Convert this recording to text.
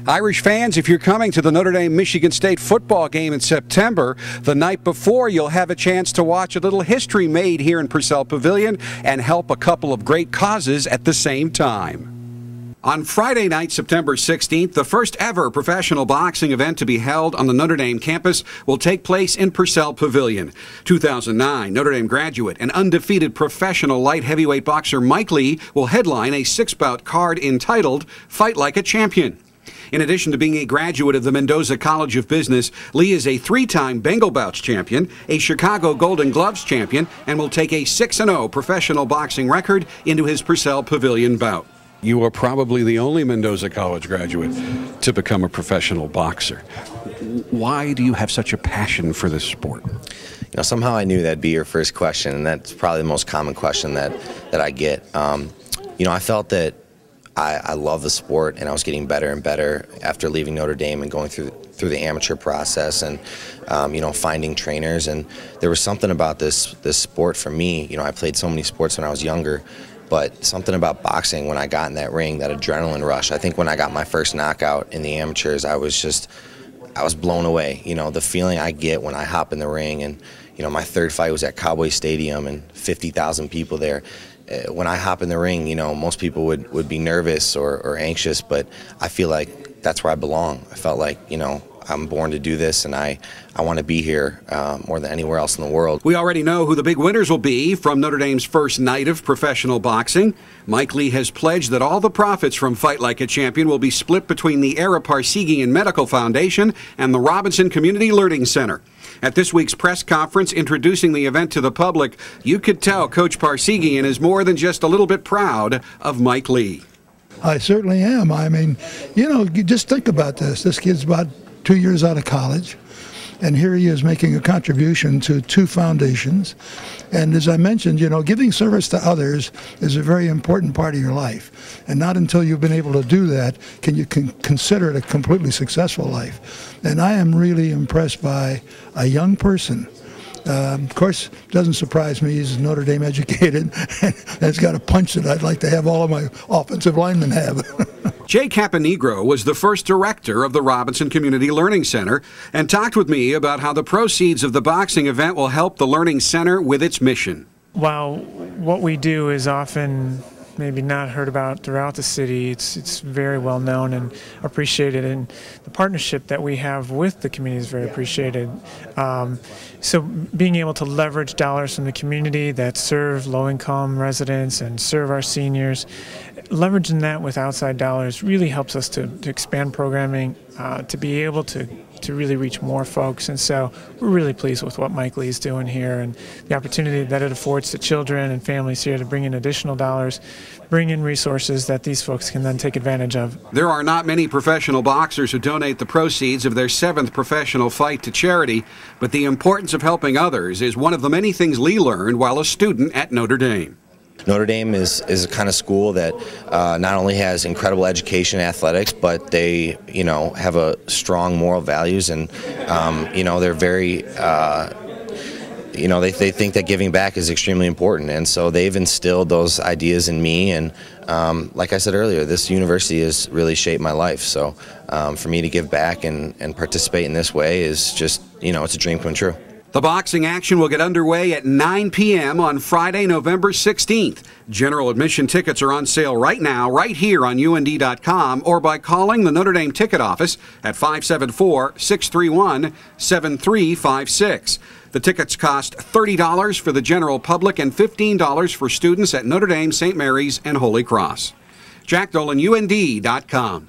Irish fans, if you're coming to the Notre Dame-Michigan State football game in September, the night before you'll have a chance to watch a little history made here in Purcell Pavilion and help a couple of great causes at the same time. On Friday night, September 16th, the first ever professional boxing event to be held on the Notre Dame campus will take place in Purcell Pavilion. 2009 Notre Dame graduate and undefeated professional light heavyweight boxer Mike Lee will headline a six-bout card entitled Fight Like a Champion. In addition to being a graduate of the Mendoza College of Business, Lee is a three-time Bengal Bouts champion, a Chicago Golden Gloves champion, and will take a 6-0 professional boxing record into his Purcell Pavilion bout. You are probably the only Mendoza College graduate to become a professional boxer. Why do you have such a passion for this sport? You know, somehow I knew that'd be your first question, and that's probably the most common question that I get. You know, I felt that I love the sport, and I was getting better and better after leaving Notre Dame and going through the amateur process and you know, finding trainers. And there was something about this sport for me. You know, I played so many sports when I was younger, but something about boxing when I got in that ring, that adrenaline rush. I think when I got my first knockout in the amateurs, I was blown away. You know, the feeling I get when I hop in the ring, and you know, my third fight was at Cowboy Stadium and 50,000 people there. When I hop in the ring, you know, most people would be nervous or anxious, but I feel like that's where I belong. I felt like, you know, I'm born to do this, and I want to be here more than anywhere else in the world. We already know who the big winners will be from Notre Dame's first night of professional boxing. Mike Lee has pledged that all the profits from Fight Like a Champion will be split between the Ara Parseghian Medical Foundation and the Robinson Community Learning Center. At this week's press conference introducing the event to the public, you could tell Coach Parseghian is more than just a little bit proud of Mike Lee. I certainly am. I mean, you know, you just think about this. This kid's about 2 years out of college, and here he is making a contribution to 2 foundations. And as I mentioned, you know, giving service to others is a very important part of your life. And not until you've been able to do that can you consider it a completely successful life. And I am really impressed by a young person. Of course, it doesn't surprise me. He's Notre Dame educated and has got a punch that I'd like to have all of my offensive linemen have. Jay Caponegro was the first director of the Robinson Community Learning Center and talked with me about how the proceeds of the boxing event will help the Learning Center with its mission. While what we do is often maybe not heard about throughout the city, it's very well known and appreciated, and the partnership that we have with the community is very appreciated. So being able to leverage dollars from the community that serve low-income residents and serve our seniors, leveraging that with outside dollars really helps us to expand programming, to be able to really reach more folks. And so we're really pleased with what Mike Lee is doing here and the opportunity that it affords to children and families here to bring in additional dollars, bring in resources that these folks can then take advantage of. There are not many professional boxers who donate the proceeds of their 7th professional fight to charity, but the importance of helping others is one of the many things Lee learned while a student at Notre Dame. Notre Dame is a kind of school that not only has incredible education and athletics, but they, you know, have a strong moral values, and you know, they're very, you know, they think that giving back is extremely important, and so they've instilled those ideas in me. And like I said earlier, this university has really shaped my life. So for me to give back and participate in this way is just, you know, it's a dream come true. The boxing action will get underway at 9 p.m. on Friday, November 16th. General admission tickets are on sale right now, right here on UND.com, or by calling the Notre Dame ticket office at 574-631-7356. The tickets cost $30 for the general public and $15 for students at Notre Dame, St. Mary's, and Holy Cross. Jack Dolan, UND.com.